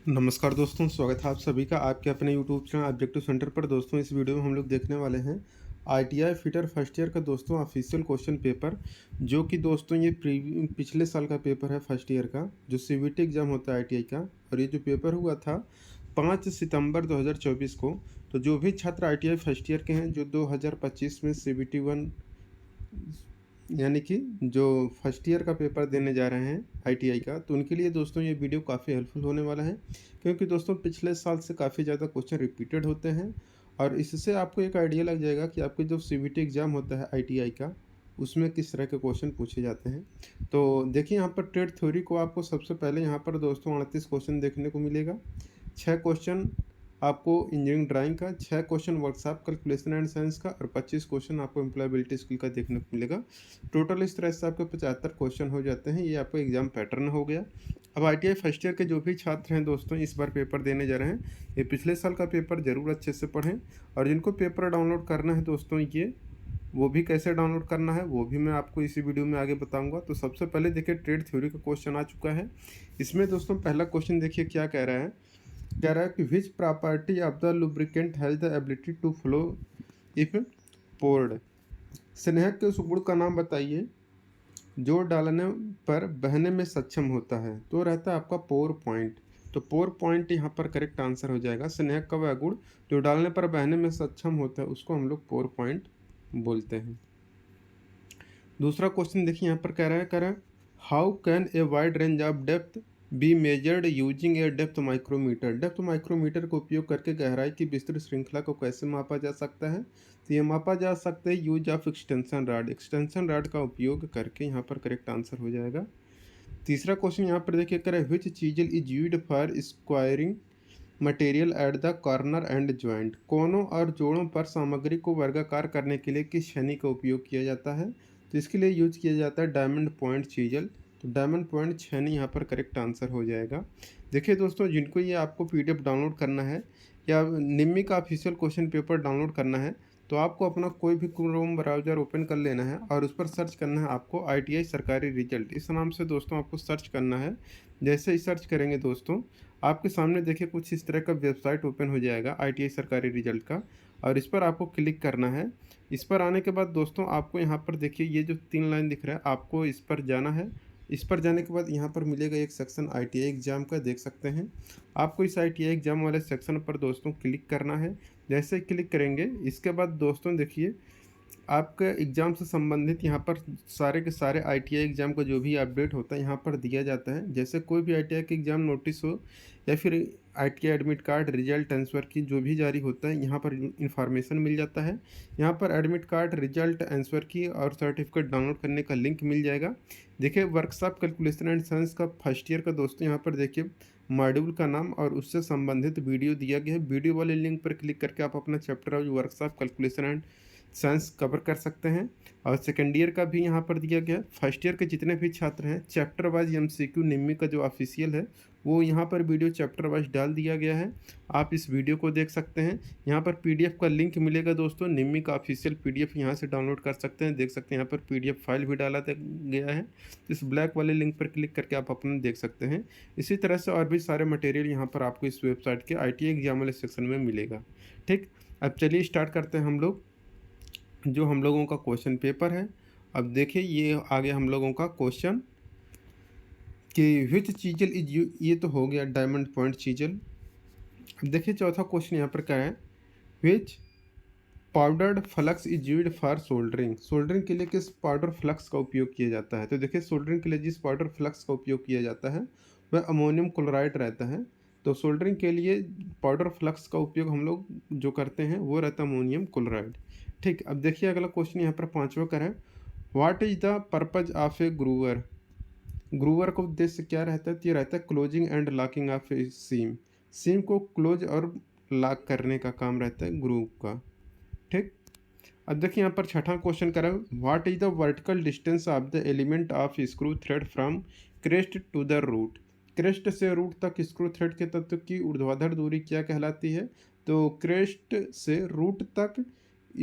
नमस्कार दोस्तों, स्वागत है आप सभी का आपके अपने यूट्यूब चैनल ऑब्जेक्टिव सेंटर पर। दोस्तों इस वीडियो में हम लोग देखने वाले हैं आईटीआई फिटर फर्स्ट ईयर का दोस्तों ऑफिशियल क्वेश्चन पेपर, जो कि दोस्तों ये पिछले साल का पेपर है फर्स्ट ईयर का, जो सीबीटी एग्ज़ाम होता है आईटीआई का। और ये जो पेपर हुआ था 5 सितंबर 2024 को। तो जो भी छात्र आईटीआई फर्स्ट ईयर के हैं, जो 2025 में सीबीटी 1 यानी कि जो फर्स्ट ईयर का पेपर देने जा रहे हैं आईटीआई का, तो उनके लिए दोस्तों ये वीडियो काफ़ी हेल्पफुल होने वाला है। क्योंकि दोस्तों पिछले साल से काफ़ी ज़्यादा क्वेश्चन रिपीटेड होते हैं, और इससे आपको एक आइडिया लग जाएगा कि आपके जो सीबीटी एग्ज़ाम होता है आईटीआई का, उसमें किस तरह के क्वेश्चन पूछे जाते हैं। तो देखिए यहाँ पर ट्रेड थ्योरी को आपको सबसे पहले यहाँ पर दोस्तों 38 क्वेश्चन देखने को मिलेगा। 6 क्वेश्चन आपको इंजीनियरिंग ड्राइंग का, 6 question workshop calculation and science का, और 25 क्वेश्चन आपको एम्प्लॉयबिलिटी स्किल का देखने को मिलेगा। टोटल इस तरह से आपके 75 क्वेश्चन हो जाते हैं। ये आपका एग्जाम पैटर्न हो गया। अब आईटीआई फर्स्ट ईयर के जो भी छात्र हैं दोस्तों इस बार पेपर देने जा रहे हैं, ये पिछले साल का पेपर ज़रूर अच्छे से पढ़ें। और जिनको पेपर डाउनलोड करना है दोस्तों, ये वो भी कैसे डाउनलोड करना है वो भी मैं आपको इसी वीडियो में आगे बताऊंगा। तो सबसे पहले देखिए ट्रेड थ्योरी का क्वेश्चन आ चुका है। इसमें दोस्तों पहला क्वेश्चन देखिए क्या कह रहा है। कह रहा है कि which property of the lubricant has the ability to flow if poured. स्नेहक के उस गुण का नाम बताइए जो डालने पर बहने में सक्षम होता है। तो रहता है आपका पोर पॉइंट। तो पोर पॉइंट यहाँ पर करेक्ट आंसर हो जाएगा। स्नेहक का वह गुण जो डालने पर बहने में सक्षम होता है उसको हम लोग पोर पॉइंट बोलते हैं। दूसरा क्वेश्चन देखिए यहाँ पर कह रहा है how can a wide range of depth be measured using a depth micrometer. Depth micrometer का उपयोग करके गहराई की विस्तृत श्रृंखला को कैसे मापा जा सकता है। तो ये मापा जा सकता है use of extension rod. Extension rod का उपयोग करके, यहाँ पर करेक्ट आंसर हो जाएगा। तीसरा क्वेश्चन यहाँ पर देखिए करें which chisel is used for squaring material at the corner and joint. कोनों और जोड़ों पर सामग्री को वर्गाकार करने के लिए किस छेनी का उपयोग किया जाता है। तो इसके लिए यूज किया जाता है डायमंड पॉइंट चीजल। तो डायमंड पॉइंट छेनी यहाँ पर करेक्ट आंसर हो जाएगा। देखिए दोस्तों, जिनको ये आपको पीडीएफ डाउनलोड करना है या निम्मी का ऑफिशियल क्वेश्चन पेपर डाउनलोड करना है, तो आपको अपना कोई भी क्रोम ब्राउज़र ओपन कर लेना है और उस पर सर्च करना है आपको आईटीआई सरकारी रिजल्ट, इस नाम से दोस्तों आपको सर्च करना है। जैसे ही सर्च करेंगे दोस्तों, आपके सामने देखिए कुछ इस तरह का वेबसाइट ओपन हो जाएगा आईटीआई सरकारी रिजल्ट का, और इस पर आपको क्लिक करना है। इस पर आने के बाद दोस्तों आपको यहाँ पर देखिए ये जो 3 लाइन दिख रहा है, आपको इस पर जाना है। इस पर जाने के बाद यहाँ पर मिलेगा एक सेक्शन आईटीआई एग्ज़ाम का, देख सकते हैं। आपको इस आईटीआई एग्ज़ाम वाले सेक्शन पर दोस्तों क्लिक करना है। जैसे ही क्लिक करेंगे इसके बाद दोस्तों देखिए आपका एग्ज़ाम से संबंधित यहाँ पर सारे के सारे आईटीआई एग्ज़ाम का जो भी अपडेट होता है यहाँ पर दिया जाता है। जैसे कोई भी आईटीआई के एग्ज़ाम नोटिस हो या फिर ITI admit card result answer की जो भी जारी होता है, यहाँ पर इन्फॉर्मेशन मिल जाता है। यहाँ पर एडमिट कार्ड रिजल्ट आंसर की और सर्टिफिकेट डाउनलोड करने का लिंक मिल जाएगा। देखिए वर्कशॉप कैलकुलेशन एंड साइंस का फर्स्ट ईयर का दोस्तों यहाँ पर देखिए मॉड्यूल का नाम और उससे संबंधित वीडियो दिया गया है। वीडियो वाले लिंक पर क्लिक करके आप अपना chapter of workshop calculation and science cover कर सकते हैं। और सेकेंड ईयर का भी यहाँ पर दिया गया है। फर्स्ट ईयर के जितने भी छात्र हैं चैप्टर वाइज एमसीक्यू निम्मी का जो ऑफिशियल है वो यहाँ पर वीडियो चैप्टर वाइज डाल दिया गया है। आप इस वीडियो को देख सकते हैं। यहाँ पर पीडीएफ का लिंक मिलेगा दोस्तों, निम्मी का ऑफिशियल पीडीएफ यहाँ से डाउनलोड कर सकते हैं। देख सकते हैं यहाँ पर पीडीएफ फाइल भी डाला गया है। इस ब्लैक वाले लिंक पर क्लिक करके आप अपना देख सकते हैं। इसी तरह से और भी सारे मटेरियल यहाँ पर आपको इस वेबसाइट के आईटीआई एग्जाम वाले सेक्शन में मिलेगा। ठीक, अब चलिए स्टार्ट करते हैं हम लोग जो हम लोगों का क्वेश्चन पेपर है। अब देखिए ये आगे हम लोगों का क्वेश्चन कि विच चीजल इज यू, ये तो हो गया डायमंड पॉइंट चीजल। अब देखिए चौथा क्वेश्चन यहाँ पर क्या है, which powdered flux is used for soldering. Soldering के लिए किस पाउडर फ्लक्स का उपयोग किया जाता है। तो देखिए सोल्डरिंग के लिए जिस पाउडर फ्लक्स का उपयोग किया जाता है वह अमोनियम क्लोराइड रहता है। तो सोल्डरिंग के लिए पाउडर फ्लक्स का उपयोग हम लोग जो करते हैं वो रहता है अमोनियम क्लोराइड। ठीक, अब देखिए अगला क्वेश्चन यहाँ पर 5वां का है, what is the purpose of a groover. Groover का उद्देश्य क्या रहता है। तो ये रहता है closing and locking of a seam. Seam को क्लोज और लॉक करने का काम रहता है ग्रूव का। ठीक, अब देखिए यहाँ पर 6वां क्वेश्चन करें, what is the vertical distance of the element of screw thread from crest to the root. Crest से रूट तक स्क्रू थ्रेड के तत्व की ऊर्ध्वाधर दूरी क्या कहलाती है। तो क्रेस्ट से रूट तक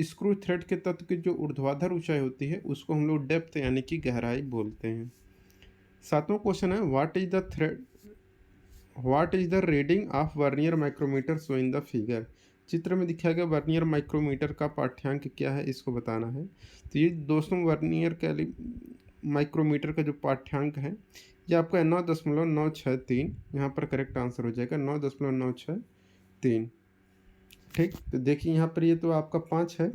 स्क्रू थ्रेड के तत्व की जो ऊर्ध्वाधर ऊंचाई होती है उसको हम लोग डेप्थ यानी कि गहराई बोलते हैं। 7वां क्वेश्चन है, what is the thread what is the reading of vernier micrometer shown in the figure. चित्र में दिखाया गया वर्नियर माइक्रोमीटर का पाठ्यांक क्या है, इसको बताना है। तो ये दोस्तों वर्नियर कैली माइक्रोमीटर का जो पाठ्यांक है ये आपका 9.963, यहाँ पर करेक्ट आंसर हो जाएगा 9.963। ठीक, तो देखिए यहाँ पर ये तो आपका 5 है,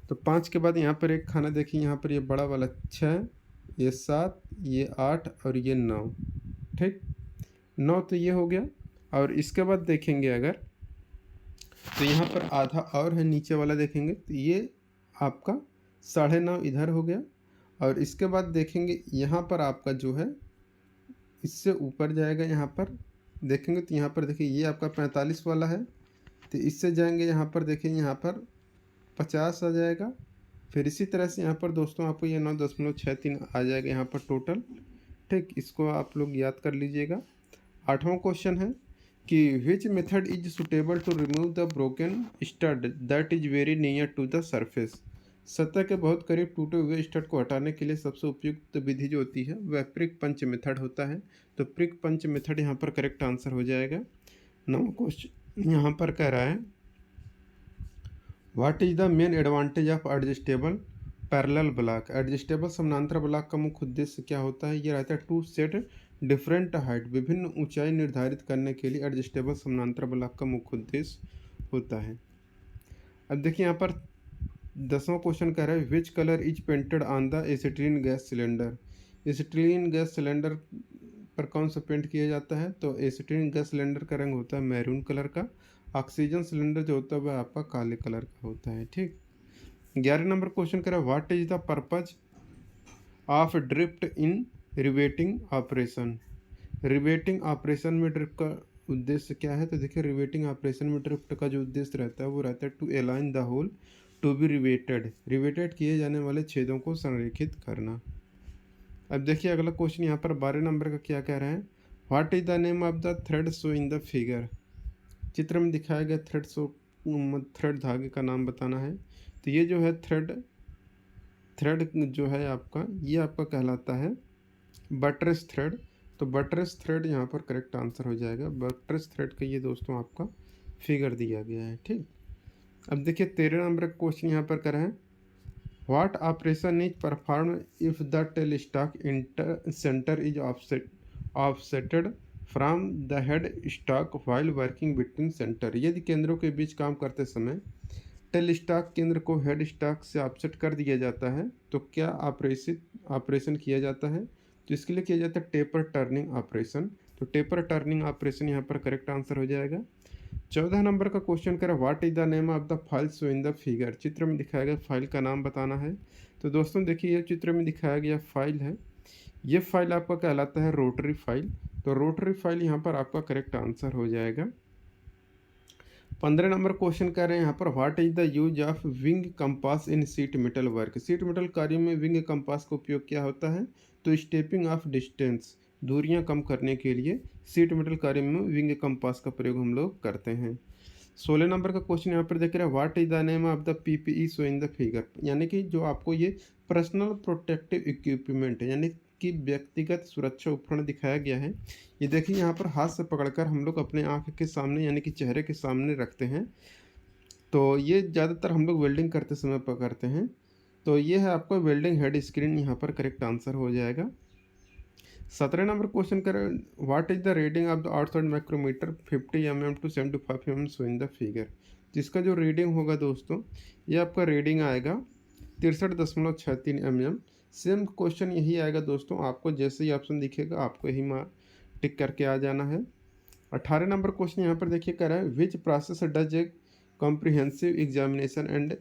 तो 5 के बाद यहाँ पर एक खाना देखिए, यहाँ पर ये बड़ा वाला 6, ये 7, ये 8 और ये 9। ठीक, 9 तो ये हो गया। और इसके बाद देखेंगे अगर, तो यहाँ पर आधा और है नीचे वाला देखेंगे, तो ये आपका 9.5 इधर हो गया। और इसके बाद देखेंगे यहाँ पर आपका जो है इससे ऊपर जाएगा, यहाँ पर देखेंगे तो यहाँ पर देखिए ये आपका 45 वाला है, तो इससे जाएंगे यहाँ पर देखिए यहाँ पर 50 आ जाएगा। फिर इसी तरह से यहाँ पर दोस्तों आपको ये 9.63 आ जाएगा यहाँ पर टोटल। ठीक, इसको आप लोग याद कर लीजिएगा। 8वां क्वेश्चन है कि which method is suitable to remove the broken stud that is very near to the surface. सतह के बहुत करीब टूटे हुए स्टड को हटाने के लिए सबसे उपयुक्त विधि जो होती है वह प्रिक पंच मेथड होता है। तो प्रिक पंच मेथड यहाँ पर करेक्ट आंसर हो जाएगा। 9वां क्वेश्चन यहाँ पर कह रहा है what is the main advantage of adjustable parallel block. Adjustable समानांतर ब्लॉक का मुख्य उद्देश्य क्या होता है, ये रहता है टू सेट डिफरेंट हाइट, विभिन्न ऊंचाई निर्धारित करने के लिए एडजस्टेबल समानांतर ब्लॉक का मुख्य उद्देश्य होता है। अब देखिए यहाँ पर 10वां क्वेश्चन कह रहा है which colour is painted on the acetylene gas cylinder. Acetylene gas cylinder पर कौन सा पेंट किया जाता है, तो एसिटिलीन गैस सिलेंडर का रंग होता है मैरून कलर का। ऑक्सीजन सिलेंडर जो होता है वह आपका काले कलर का होता है। ठीक, 11 नंबर क्वेश्चन कह रहा है what is the purpose of drift in riveting operation. Riveting operation में ड्रिफ्ट का उद्देश्य क्या है, तो देखिए रिवेटिंग ऑपरेशन में ड्रिफ्ट का जो उद्देश्य रहता है वो रहता है to align the hole to be riveted, riveted किए जाने वाले छेदों को संरेखित करना। अब देखिए अगला क्वेश्चन यहाँ पर 12 नंबर का क्या कह रहे हैं what is the name of the thread so in the figure. चित्र में दिखाया गया थ्रेड धागे का नाम बताना है। तो ये जो है थ्रेड जो है आपका, ये आपका कहलाता है बटरेस थ्रेड। तो बटरेस थ्रेड यहाँ पर करेक्ट आंसर हो जाएगा। बटरेस थ्रेड का ये दोस्तों आपका फिगर दिया गया है। ठीक, अब देखिए 13 नंबर का क्वेश्चन यहाँ पर कर रहे हैं what operation is perform if the tail stock center is offseted from the head stock while working between center. यदि केंद्रों के बीच काम करते समय टेल स्टॉक केंद्र को हेड स्टॉक से ऑफसेट कर दिया जाता है तो क्या ऑपरेशन किया जाता है, तो इसके लिए किया जाता है टेपर टर्निंग ऑपरेशन। तो टेपर टर्निंग ऑपरेशन यहाँ पर करेक्ट आंसर हो जाएगा। 14 नंबर का क्वेश्चन करें what is the name of the file so in the figure. चित्र में दिखाया गया फाइल का नाम बताना है। तो दोस्तों देखिए ये चित्र में दिखाया गया फाइल है, ये फाइल आपका कहलाता है रोटरी फाइल। तो रोटरी फाइल यहाँ पर आपका करेक्ट आंसर हो जाएगा। 15 नंबर क्वेश्चन कह रहे हैं यहाँ पर what is the use of wing compass in sheet metal work. Seat metal कार्य में विंग कंपास का उपयोग क्या होता है, तो स्टेपिंग ऑफ डिस्टेंस, दूरियां कम करने के लिए सीट मेटल कार्य में विंग कंपास का प्रयोग हम लोग करते हैं। 16 नंबर का क्वेश्चन यहाँ पर देख रहे हैं what is the name of the PPE so in the figure. यानी कि जो आपको ये पर्सनल प्रोटेक्टिव इक्विपमेंट है, यानी कि व्यक्तिगत सुरक्षा उपकरण दिखाया गया है। ये देखिए यहाँ पर हाथ से पकड़कर हम लोग अपने आँख के सामने यानी कि चेहरे के सामने रखते हैं। तो ये ज़्यादातर हम लोग वेल्डिंग करते समय पकड़ते हैं। तो ये है आपका वेल्डिंग हेड स्क्रीन, यहाँ पर करेक्ट आंसर हो जाएगा। 17 नंबर क्वेश्चन करें what is the reading of the outside micrometer 50 mm to 75 mm shown in the figure. जिसका जो रीडिंग होगा दोस्तों ये आपका रीडिंग आएगा 63.63 mm। सेम क्वेश्चन यही आएगा दोस्तों, आपको जैसे ही ऑप्शन दिखेगा आपको यही टिक करके आ जाना है। 18 नंबर क्वेश्चन यहाँ पर देखिए कर रहा है which process does a comprehensive examination and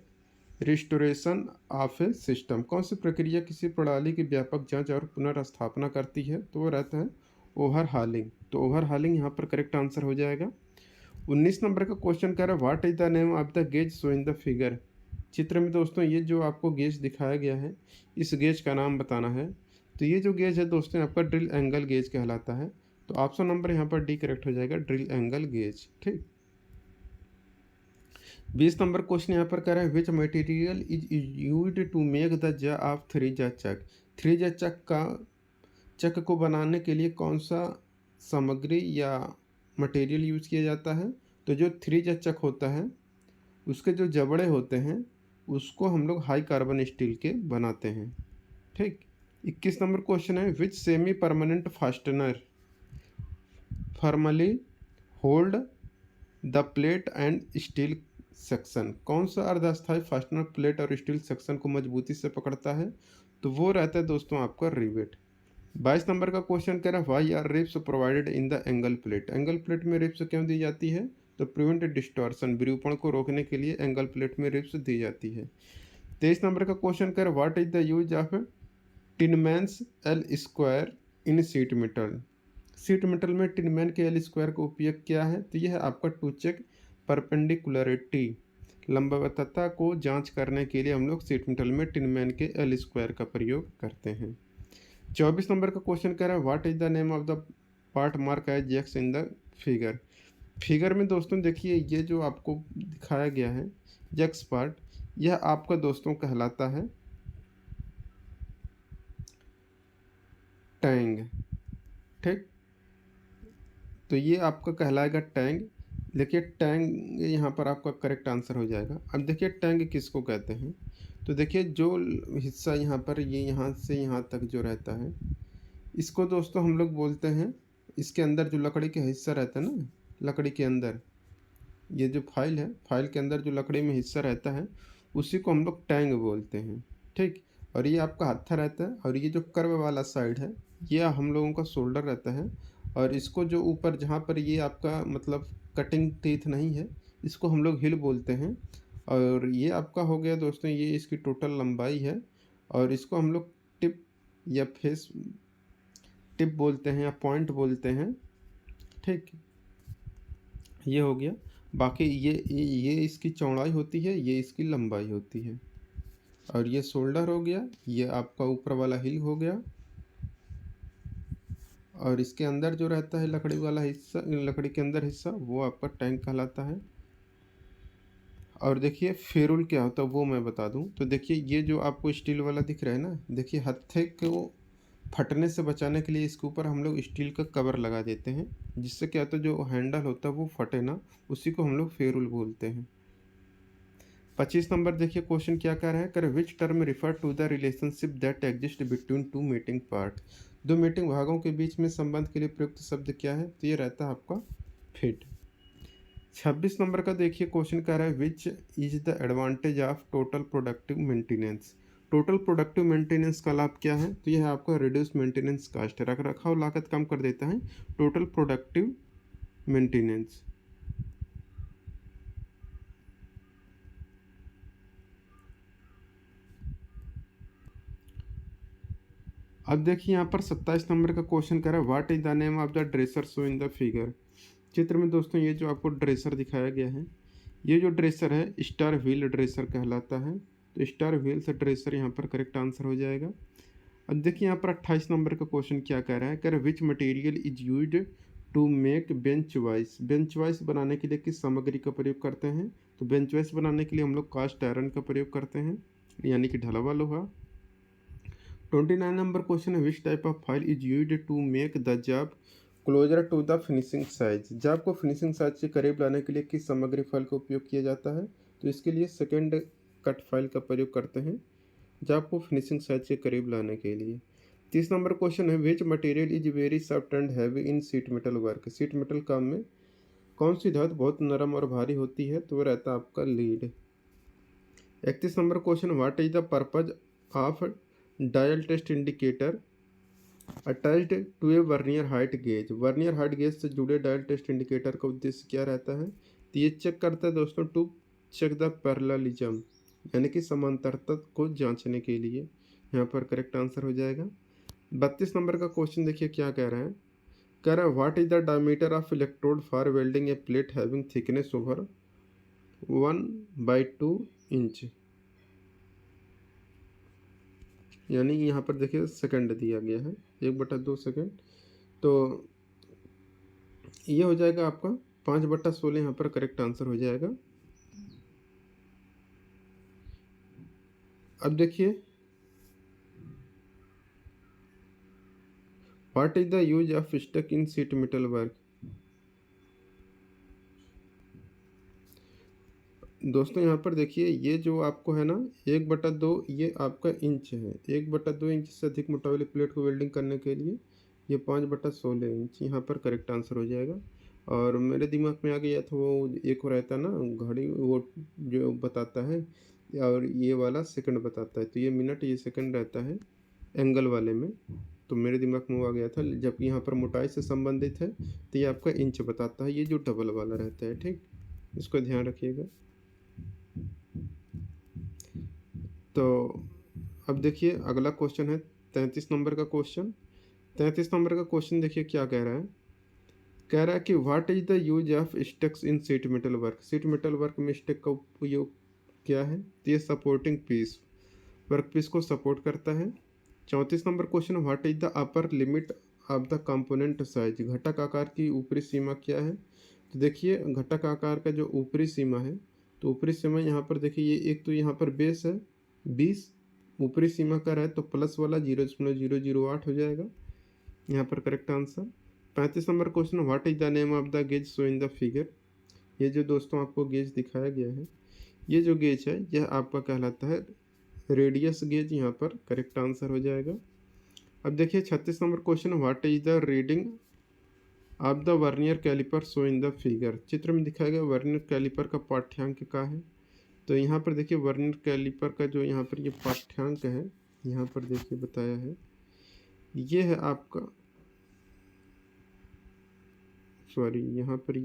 restoration of A system. कौन सी प्रक्रिया किसी प्रणाली की व्यापक जांच और पुनर्स्थापना करती है, तो वो रहता है ओवरहालिंग। तो ओवरहालिंग यहाँ पर करेक्ट आंसर हो जाएगा। 19 नंबर का क्वेश्चन कह रहा है what is the name of the gaze so in the figure. चित्र में दोस्तों ये जो आपको गेज दिखाया गया है इस गेज का नाम बताना है। तो ये जो गेज है दोस्तों आपका ड्रिल एंगल गेज कहलाता है। तो ऑप्शन नंबर यहाँ पर डी करेक्ट हो जाएगा, ड्रिल एंगल गेज। ठीक, 20 नंबर क्वेश्चन यहाँ पर कह रहा है which material is used to make the jaw of three jaw chuck. Three jaw चक को बनाने के लिए कौन सा सामग्री या मटेरियल यूज़ किया जाता है? तो जो थ्री चक होता है उसके जो जबड़े होते हैं उसको हम लोग हाई कार्बन स्टील के बनाते हैं। ठीक। 21 नंबर क्वेश्चन है, which semi permanent fastener formally hold the plate and steel section? कौन सा अर्धस्थायी फास्टनर प्लेट और स्टील सेक्शन को मजबूती से पकड़ता है? तो वो रहता है दोस्तों आपका रिवेट। 22 नंबर का क्वेश्चन कह रहा है, why are ribs provided in the angle plate? Angle plate में रिब्स क्यों दी जाती है? तो प्रिवेंट डिस्टॉर्शन, विरूपण को रोकने के लिए एंगल प्लेट में रिब्स दी जाती है। 23 नंबर का क्वेश्चन कह रहा है, what is the use of tinman's L square in sheet metal? Sheet metal में टिनमैन के एल स्क्वायर का उपयोग क्या है? तो यह है आपका टू चेक परपेंडिकुलरिटी, लंबवतता को जांच करने के लिए हम लोग सीट मेटल में टिनमैन के एल स्क्वायर का प्रयोग करते हैं। 24 नंबर का क्वेश्चन कह रहा है, what is the name of the part marked as X in the figure? Figure में दोस्तों देखिए ये जो आपको दिखाया गया है एक्स पार्ट, यह आपका दोस्तों कहलाता है टैंग। ठीक, तो ये आपका कहलाएगा टैंग। देखिए टैंग यहाँ पर आपका करेक्ट आंसर हो जाएगा। अब देखिए टैंग किसको कहते हैं? तो देखिए जो हिस्सा यहाँ पर ये यहाँ से यहाँ तक जो रहता है इसको दोस्तों हम लोग बोलते हैं, इसके अंदर जो लकड़ी का हिस्सा रहता है ना, लकड़ी के अंदर ये जो फाइल है, फाइल के अंदर जो लकड़ी में हिस्सा रहता है उसी को हम लोग टैंग बोलते हैं। ठीक, और ये आपका हत्था रहता है और ये जो कर्व वाला साइड है ये हम लोगों का शोल्डर रहता है। और इसको जो ऊपर जहाँ पर ये आपका मतलब कटिंग टीथ नहीं है इसको हम लोग हिल बोलते हैं। और ये आपका हो गया दोस्तों, ये इसकी टोटल लंबाई है और इसको हम लोग टिप या फेस टिप बोलते हैं या पॉइंट बोलते हैं। ठीक, ये हो गया। बाकी ये इसकी चौड़ाई होती है, ये इसकी लंबाई होती है। और ये शोल्डर हो गया, ये आपका ऊपर वाला हिल हो गया। और इसके अंदर जो रहता है लकड़ी वाला हिस्सा, लकड़ी के अंदर हिस्सा, वो आपका टैंक कहलाता है। और देखिए फेरुल क्या होता है वो मैं बता दूं। तो देखिए ये जो आपको स्टील वाला दिख रहा है ना, देखिए हत्थे को फटने से बचाने के लिए इसके ऊपर हम लोग स्टील का कवर लगा देते हैं, जिससे क्या होता है जो हैंडल होता है वो फटे ना, उसी को हम लोग फेरुल बोलते हैं। 25 नंबर देखिए क्वेश्चन क्या कह रहा है, कर which term refer to the relationship that exist between two mating part? दो मीटिंग भागों के बीच में संबंध के लिए प्रयुक्त शब्द क्या है? तो ये रहता है आपका फिट। 26 नंबर का देखिए क्वेश्चन कह रहा है, which is the advantage of total productive maintenance? Total productive maintenance का लाभ क्या है? तो यह है आपका रिड्यूस मेंटेनेंस कास्ट, रख रखाव लागत कम कर देता है टोटल प्रोडक्टिव मेंटेनेंस। अब देखिए यहाँ पर 27 नंबर का क्वेश्चन कर रहा है, what is the name of the dresser show in the figure? चित्र में दोस्तों ये जो आपको ड्रेसर दिखाया गया है, ये जो ड्रेसर है स्टार व्हील ड्रेसर कहलाता है। तो स्टार व्हील से ड्रेसर यहाँ पर करेक्ट आंसर हो जाएगा। अब देखिए यहाँ पर 28 नंबर का क्वेश्चन क्या कह रहा है, कह which material is used to make bench vice? Bench vice बनाने के लिए किस सामग्री का प्रयोग करते हैं? तो बेंच वाइस बनाने के लिए हम लोग कास्ट आयरन का प्रयोग करते हैं, यानी कि ढलवा लोहा। 29 नंबर क्वेश्चन है, which type of file is used to make the job closer to the finishing size? Job को फिनिशिंग साइज के करीब लाने के लिए किस सामग्री फाइल का उपयोग किया जाता है? तो इसके लिए सेकेंड कट फाइल का प्रयोग करते हैं जॉब को फिनिशिंग साइज के करीब लाने के लिए। 30 नंबर क्वेश्चन है, which material is very soft and heavy in sheet metal work? Seat metal काम में कौन सी धातु बहुत नरम और भारी होती है? तो वो रहता है आपका lead. 31 number question, what is the purpose of dial test indicator attached to a vernier height gauge? Vernier height gauge से जुड़े डायल टेस्ट इंडिकेटर का उद्देश्य क्या रहता है? तो ये चेक करता है दोस्तों टू चेक द पैरेललिज्म, यानी कि समांतरता को जांचने के लिए। यहाँ पर करेक्ट आंसर हो जाएगा। 32 नंबर का क्वेश्चन देखिए क्या कह रहा है, कह रहा है what is the diameter of electrode for welding A plate having thickness over 1/2 inch? यानी यहाँ पर देखिए सेकंड दिया गया है 1/2 सेकंड। तो ये हो जाएगा आपका 5/16, यहाँ पर करेक्ट आंसर हो जाएगा। अब देखिए what is the use of stake in sheet metal work? दोस्तों यहाँ पर देखिए, ये जो आपको है ना 1/2 ये आपका इंच है। 1/2 इंच से अधिक मोटाई वाली प्लेट को वेल्डिंग करने के लिए ये 5/16 इंच यहाँ पर करेक्ट आंसर हो जाएगा। और मेरे दिमाग में आ गया था वो एक वो रहता है ना घड़ी, वो जो बताता है और ये वाला सेकंड बताता है, तो ये मिनट ये सेकंड रहता है एंगल वाले में। तो मेरे दिमाग में वो आ गया था, जब यहाँ पर मोटाई से संबंधित है तो ये आपका इंच बताता है, ये जो डबल वाला रहता है। ठीक, इसको ध्यान रखिएगा। तो अब देखिए अगला क्वेश्चन है 33 नंबर का क्वेश्चन। 33 नंबर का क्वेश्चन देखिए क्या कह रहा है। कह रहा है कि what is the use of stakes in sheet metal work. Seat metal work में स्टेक का उपयोग क्या है? तो ये सपोर्टिंग पीस, वर्क पीस को सपोर्ट करता है। 34 number question, what is the upper limit of the component size. घटक आकार की ऊपरी सीमा क्या है? तो देखिए घटक आकार का जो ऊपरी सीमा है, तो ऊपरी सीमा यहाँ पर देखिए, ये एक तो यहाँ पर बेस है 20, ऊपरी सीमा का है तो प्लस वाला 0.008 हो जाएगा यहाँ पर correct answer. 35 number question, what is the name of the gauge show in the figure. ये जो दोस्तों आपको गेज दिखाया गया है, ये जो गेज है यह आपका कहलाता है रेडियस गेज, यहाँ पर करेक्ट आंसर हो जाएगा। अब देखिए 36 number question, what is the reading of the vernier caliper shown in the figure. चित्र में दिखाया गया वर्नियर कैलिपर का पाठ्यांक क्या है? तो यहाँ पर देखिए वर्नियर कैलिपर का जो यहाँ पर ये पाठ्यांक है, यहाँ पर देखिए बताया है, ये है आपका, सॉरी यहाँ पर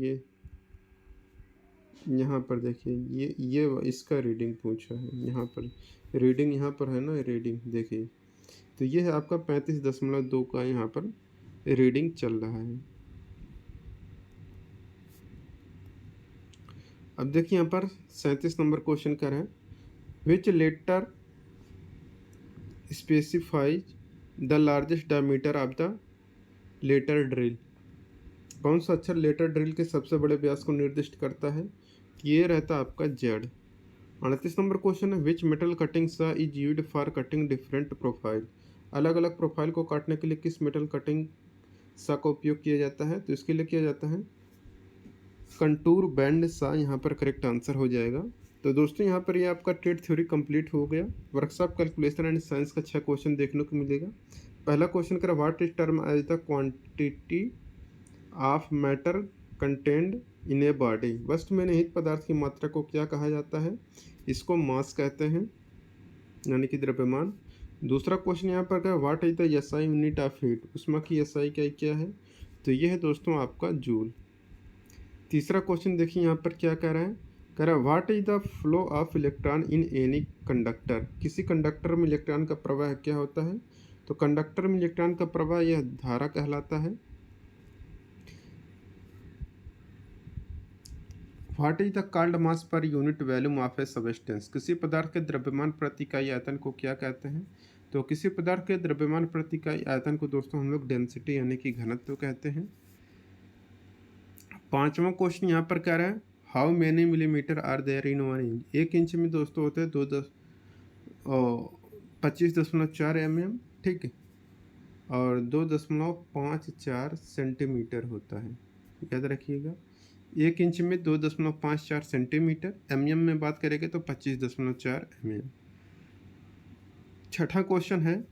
देखिए ये इसका रीडिंग पूछा है, यहाँ पर रीडिंग यहाँ पर है ना, रीडिंग देखिए, तो ये है आपका 35.2 का यहाँ पर रीडिंग चल रहा है। अब देखिए यहाँ पर 37 नंबर क्वेश्चन कर है, which letter specifies the largest diameter of the letter drill. कौन सा अक्षर लेटर ड्रिल के सबसे बड़े व्यास को निर्दिष्ट करता है? ये रहता है आपका जेड। 38 नंबर क्वेश्चन है, विच मेटल कटिंग सा is used for cutting different profile. अलग अलग प्रोफाइल को काटने के लिए किस मेटल कटिंग सा का उपयोग किया जाता है? तो इसके लिए किया जाता है कंटूर बैंड सा, यहाँ पर करेक्ट आंसर हो जाएगा। तो दोस्तों यहाँ पर ये आपका ट्रेड थ्योरी कंप्लीट हो गया। वर्कशॉप कैलकुलेशन एंड साइंस का 6 क्वेश्चन देखने को मिलेगा। पहला क्वेश्चन करा, what is term as the quantity of matter contained in a body. वस्तु में निहित पदार्थ की मात्रा को क्या कहा जाता है? इसको मास कहते हैं, यानी कि द्रव्यमान। दूसरा क्वेश्चन यहाँ पर क्या, what is the SI unit of heat. उष्मा की एसआई क्या है? तो ये है दोस्तों आपका जूल। तीसरा क्वेश्चन देखिए यहाँ पर क्या कह रहा है, कह रहा है what is the flow of electron in any conductor. किसी कंडक्टर में इलेक्ट्रॉन का प्रवाह क्या होता है? तो कंडक्टर में इलेक्ट्रॉन का प्रवाह यह धारा कहलाता है। What is the called mass per unit volume of a substance. किसी पदार्थ के द्रव्यमान प्रति इकाई आयतन को क्या कहते हैं? तो किसी पदार्थ के द्रव्यमान प्रति इकाई आयतन को दोस्तों हम लोग डेंसिटी यानी कि घनत्व कहते हैं। पांचवा क्वेश्चन यहाँ पर कह रहा है, how many millimetre are there in 1 inch. 1 inch में दोस्तों होते हैं 25.4 mm, ठीक है, और 2.54 सेंटीमीटर होता है, याद रखिएगा। 1 इंच में 2.54 सेंटीमीटर, mm में बात करेंगे तो 25.4 mm। छठा क्वेश्चन है,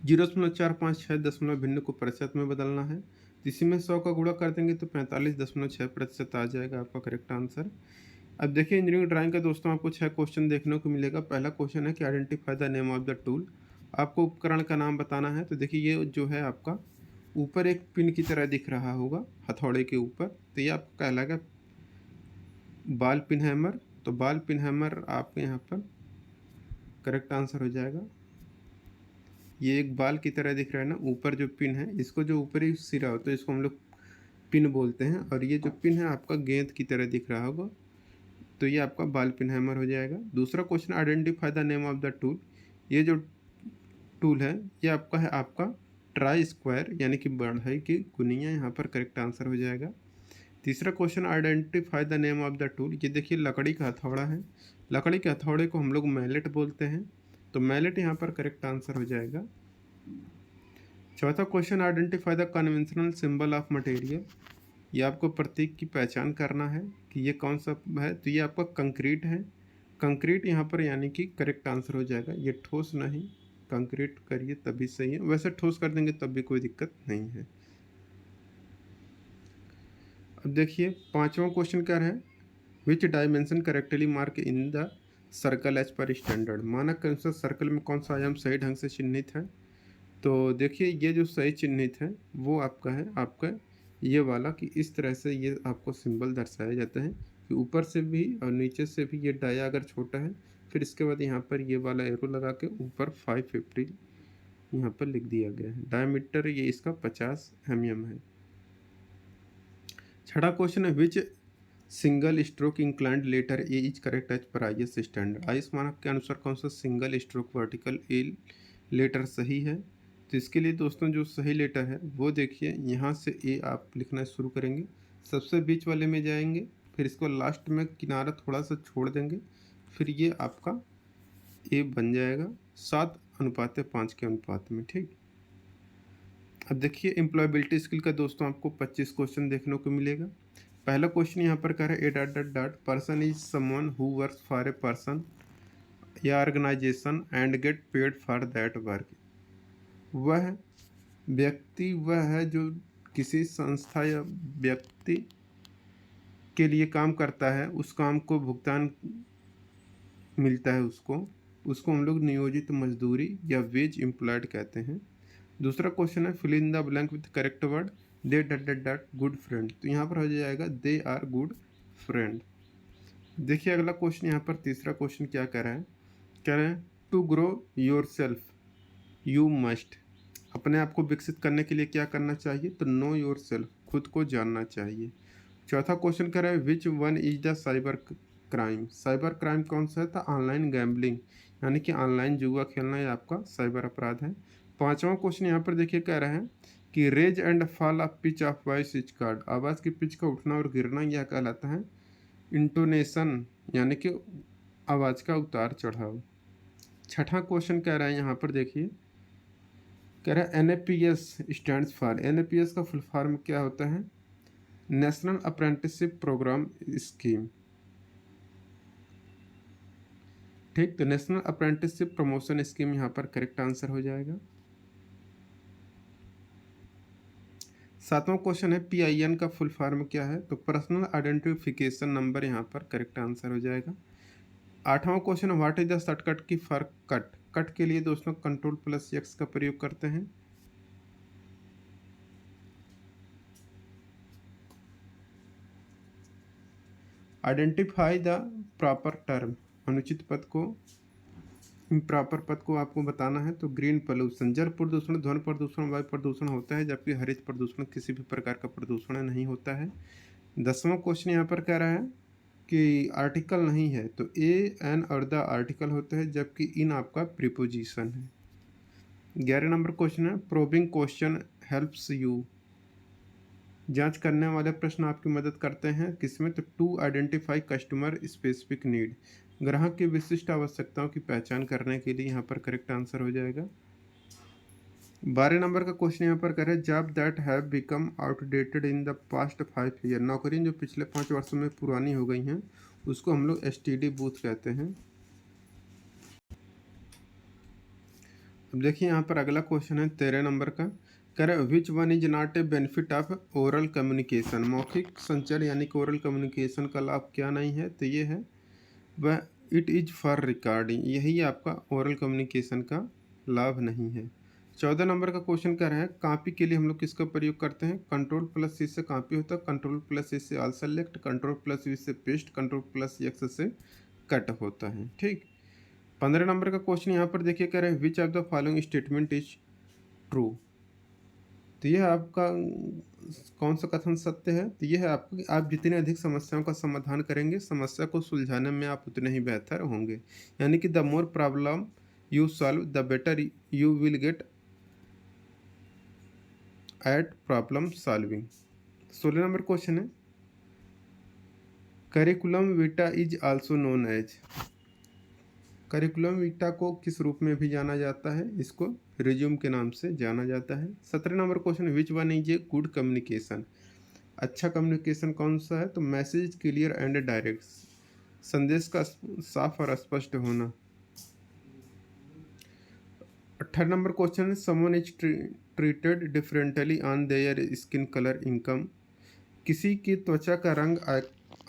0.456 दशमलव भिन्न को प्रतिशत में बदलना है। इसी में 100 का गुणा कर देंगे तो 45.6% आ जाएगा आपका करेक्ट आंसर। अब देखिए इंजीनियरिंग ड्राइंग का दोस्तों आपको 6 क्वेश्चन देखने को मिलेगा। पहला क्वेश्चन है कि identify the name of the tool. आपको उपकरण का नाम बताना है। तो देखिए ये जो है आपका ऊपर एक पिन की तरह दिख रहा होगा हथौड़े के ऊपर, तो ये आपका कहलाएगा बॉल पिन हैमर। तो बॉल पिन हैमर आपके यहाँ पर करेक्ट आंसर हो जाएगा। ये एक बाल की तरह दिख रहा है ना, ऊपर जो पिन है, इसको जो ऊपरी सिरा होता है इसको हम लोग पिन बोलते हैं, और ये जो पिन है आपका गेंद की तरह दिख रहा होगा, तो ये आपका बॉल पिन हैमर हो जाएगा। दूसरा question, identify the name of the tool. ये जो टूल है ये आपका है आपका ट्राई स्क्वायर, यानी कि बढ़ई की गुनिया, यहाँ पर करेक्ट आंसर हो जाएगा। तीसरा question, identify the name of the tool. ये देखिए लकड़ी का हथौड़ा है, लकड़ी के हथौड़े को हम लोग मैलेट बोलते हैं, तो मैलेट यहाँ पर करेक्ट आंसर हो जाएगा। चौथा question, identify the conventional symbol of material. ये आपको प्रतीक की पहचान करना है कि ये कौन सा है, तो ये आपका कंक्रीट है। कंक्रीट यहाँ पर यानी कि करेक्ट आंसर हो जाएगा। ये ठोस नहीं, कंक्रीट करिए तभी सही है, वैसे ठोस कर देंगे तब भी कोई दिक्कत नहीं है। अब देखिए 5वां क्वेश्चन क्या है, which dimension correctly mark in the circle as per standard. मानक के अनुसार सर्कल में कौन सा आयाम सही ढंग से चिन्हित है। तो देखिए ये जो सही चिन्हित है वो आपका है, आपका ये वाला कि इस तरह से ये आपको सिंबल दर्शाया जाता है कि ऊपर से भी और नीचे से भी ये डाया अगर छोटा है, फिर इसके बाद यहाँ पर ये वाला एरो लगा के ऊपर 550 यहाँ पर लिख दिया गया है। डायमीटर ये इसका 50 mm है। 6वां क्वेश्चन है, which single stroke inclined letter A is correct as per IS standard. IS मानक के अनुसार कौन सा single stroke vertical A letter सही है। तो इसके लिए दोस्तों जो सही लेटर है वो देखिए, यहाँ से ए आप लिखना शुरू करेंगे, सबसे बीच वाले में जाएंगे, फिर इसको लास्ट में किनारा थोड़ा सा छोड़ देंगे, फिर ये आपका ए बन जाएगा 7:5 के अनुपात में। ठीक, अब देखिए एम्प्लॉयबिलिटी स्किल का दोस्तों आपको 25 क्वेश्चन देखने को मिलेगा। पहला क्वेश्चन यहाँ पर कह रहा है, a dot dot dot person is someone who works for a person या organisation and get paid for that work. वह व्यक्ति वह है जो किसी संस्था या व्यक्ति के लिए काम करता है, उस काम को भुगतान मिलता है उसको हम लोग नियोजित मजदूरी या वेज एम्प्लॉयड कहते हैं। दूसरा क्वेश्चन है, fill in the blank with correct word, they dot dot dot good friend. तो यहाँ पर हो जाएगा दे आर गुड फ्रेंड। देखिए अगला क्वेश्चन यहाँ पर तीसरा क्वेश्चन क्या कह रहा है, कह रहे हैं to grow yourself you must. अपने आप को विकसित करने के लिए क्या करना चाहिए, तो नो योर सेल्फ, खुद को जानना चाहिए। चौथा क्वेश्चन कह रहा है, which one is the cyber crime. Cyber crime कौन सा है, तो ऑनलाइन गैम्बलिंग यानी कि ऑनलाइन जुआ खेलना, ये आपका साइबर अपराध है। 5वां क्वेश्चन यहाँ पर देखिए कह रहा है कि rise and fall of pitch of voice is called. आवाज़ की पिच का उठना और गिरना यह कहलाता है इंटोनेशन यानी कि आवाज़ का उतार चढ़ाव। 6वां क्वेश्चन कह रहा है यहाँ पर देखिए, कह रहा है NAPS स्टैंड्स फॉर। NAPS का फुल फॉर्म क्या होता है, नेशनल अप्रेंटिसशिप प्रोग्राम स्कीम। ठीक, तो नेशनल अप्रेंटिसशिप प्रमोशन स्कीम यहाँ पर करेक्ट आंसर हो जाएगा। 7वां क्वेश्चन है, PIN का फुल फॉर्म क्या है, तो पर्सनल आइडेंटिफिकेशन नंबर यहाँ पर करेक्ट आंसर हो जाएगा। 8वां क्वेश्चन है, व्हाट इज द शॉर्टकट की फॉर कट। कट के लिए दोस्तों Ctrl+X का प्रयोग करते हैं। आइडेंटिफाई द प्रॉपर टर्म, अनुचित पद को, इम्प्रॉपर पद को आपको बताना है, तो ग्रीन पोल्यूशन। जल प्रदूषण, ध्वनि प्रदूषण, वायु प्रदूषण होता है, जबकि हरित प्रदूषण किसी भी प्रकार का प्रदूषण नहीं होता है। 10वां क्वेश्चन यहाँ पर कह रहा है कि आर्टिकल नहीं है, तो ए एन और द आर्टिकल होता है, जबकि इन आपका प्रीपोजिशन है। 11 नंबर क्वेश्चन है, प्रोबिंग क्वेश्चन हेल्प्स यू। जांच करने वाले प्रश्न आपकी मदद करते हैं किसमें, तो to identify customer specific need. ग्राहक की विशिष्ट आवश्यकताओं की पहचान करने के लिए यहाँ पर करेक्ट आंसर हो जाएगा। 12 नंबर का क्वेश्चन यहाँ पर करें, job that have become outdated in the past 5 year. नौकरियाँ जो पिछले 5 वर्षों में पुरानी हो गई हैं उसको हम लोग STD बूथ कहते हैं। अब देखिए यहाँ पर अगला क्वेश्चन है 13 नंबर का, कह रहे which one is not a benefit of oral communication. मौखिक संचार यानी कि ओरल कम्युनिकेशन का लाभ क्या नहीं है, तो ये है वह इट इज फॉर रिकॉर्डिंग। यही आपका ओरल कम्युनिकेशन का लाभ नहीं है। 14 नंबर का क्वेश्चन कह रहा है, कॉपी के लिए हम लोग किसका प्रयोग करते हैं, Ctrl+C से कॉपी होता है, Ctrl+A से ऑल सेलेक्ट, Ctrl+V से पेस्ट, Ctrl+X से कट होता है। ठीक, 15 नंबर का क्वेश्चन यहाँ पर देखिए कह रहे हैं, which of the following statement is true. तो यह आपका कौन सा कथन सत्य है, तो यह है आपका कि आप जितने अधिक समस्याओं का समाधान करेंगे, समस्या को सुलझाने में आप उतने ही बेहतर होंगे। यानी कि the more problem you solve the better you will get at problem solving. 16 number question है, curriculum vitae is also known as. Curriculum vitae को किस रूप में भी जाना जाता है, इसको रिज्यूम के नाम से जाना जाता है। 17 number question, which one is a good communication. अच्छा कम्युनिकेशन कौन सा है? तो मैसेज क्लियर एंड डायरेक्ट, संदेश का साफ और स्पष्ट होना। 18 नंबर क्वेश्चन है, someone is treated differently on their skin colour income. किसी की त्वचा का रंग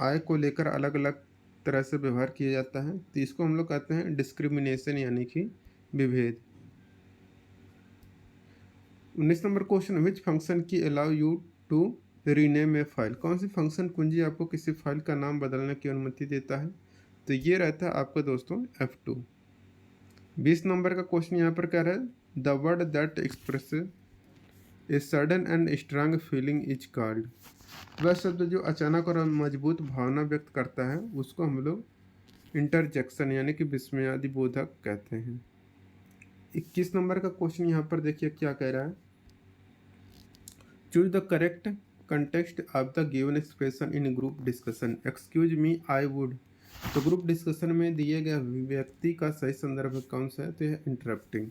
आय को लेकर अलग अलग तरह से व्यवहार किया जाता है, तो इसको हम लोग कहते हैं डिस्क्रिमिनेशन, यानी कि विभेद। 19 number question, which function key allow you to rename a file. कौन सी फंक्शन कुंजी आपको किसी फाइल का नाम बदलने की अनुमति देता है? तो ये रहता है आपका दोस्तों F2। 20 नंबर का क्वेश्चन यहाँ पर कह रहा है, the word that express a sudden and strong feeling is called. वह शब्द जो अचानक और मजबूत भावना व्यक्त करता है उसको हम लोग इंटरजेक्शन यानी कि विस्मयादि बोधक कहते हैं। 21 नंबर का क्वेश्चन यहाँ पर देखिए क्या कह रहा है, choose the correct context of the given expression in group discussion. Excuse me I would. तो ग्रुप डिस्कशन में दिए गए व्यक्ति का सही संदर्भ कौन सा है? तो यह इंटरप्टिंग,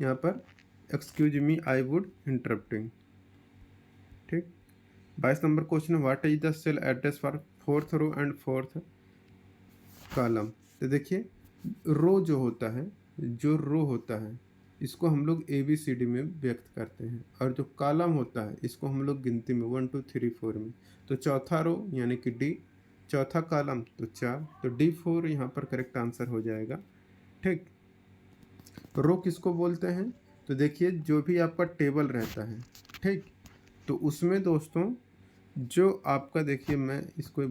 यहाँ पर excuse me I would interrupting. ठीक। 22 number question, what is the cell address for 4th row and 4th column. तो देखिए रो जो होता है इसको हम लोग ABCD में व्यक्त करते हैं, और जो कॉलम होता है इसको हम लोग गिनती में 1 2 3 4 में। तो चौथा रो यानी कि D, चौथा कॉलम तो 4, तो D4 यहाँ पर करेक्ट आंसर हो जाएगा। ठीक। रो किसको बोलते हैं? तो देखिए जो भी आपका टेबल रहता है, ठीक, तो उसमें दोस्तों जो आपका, देखिए मैं इसको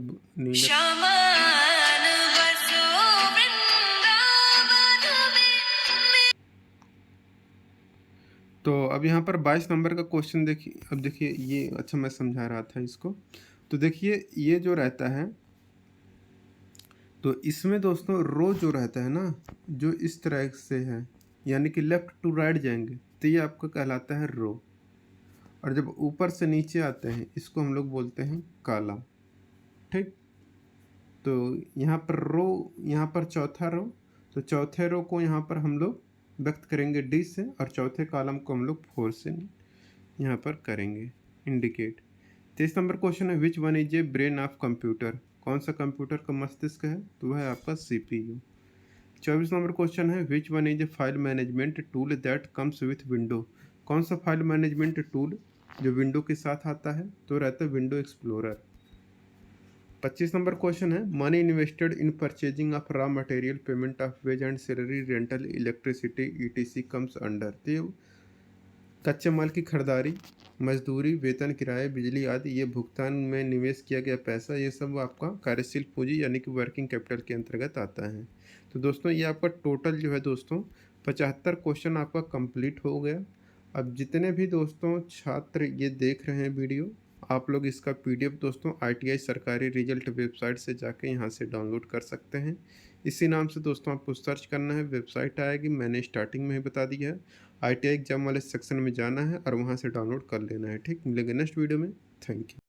तो अब यहाँ पर 22 नंबर का क्वेश्चन देखिए। अब देखिए ये, अच्छा मैं समझा रहा था इसको। तो देखिए ये जो रहता है, तो इसमें दोस्तों रो जो रहता है ना, जो इस तरह से है यानी कि लेफ्ट टू राइट जाएंगे, तो ये आपका कहलाता है रो। और जब ऊपर से नीचे आते हैं इसको हम लोग बोलते हैं कॉलम। ठीक। तो यहाँ पर रो, यहाँ पर चौथा रो, तो चौथे रो को यहाँ पर हम लोग व्यक्त करेंगे D से, और चौथे कॉलम को हम लोग 4 से यहाँ पर करेंगे इंडिकेट। 23 नंबर क्वेश्चन है, which one is a brain of computer. कौन सा कंप्यूटर का मस्तिष्क है? तो वह है आपका CPU। 24 नंबर क्वेश्चन है, which one is a file management tool that comes with window. कौन सा फाइल मैनेजमेंट टूल जो विंडो के साथ आता है? तो रहता है विंडो एक्सप्लोरर। 25 नंबर क्वेश्चन है, money invested in purchasing of raw material, payment of ways and salary, rental, electricity ETC comes under. तो कच्चे माल की खरीदारी, मजदूरी, वेतन, किराए, बिजली आदि, ये भुगतान में निवेश किया गया पैसा, ये सब आपका कार्यशील पूंजी यानी कि वर्किंग कैपिटल के अंतर्गत आता है। तो दोस्तों ये आपका टोटल जो है दोस्तों 75 क्वेश्चन आपका कंप्लीट हो गया। अब जितने भी दोस्तों छात्र ये देख रहे हैं वीडियो, आप लोग इसका PDF दोस्तों ITI सरकारी रिजल्ट वेबसाइट से जाके यहाँ से डाउनलोड कर सकते हैं। इसी नाम से दोस्तों आपको सर्च करना है, वेबसाइट आएगी, मैंने स्टार्टिंग में ही बता दिया है। ITI एग्जाम वाले सेक्शन में जाना है और वहाँ से डाउनलोड कर लेना है। ठीक, मिलेंगे नेक्स्ट वीडियो में। Thank you.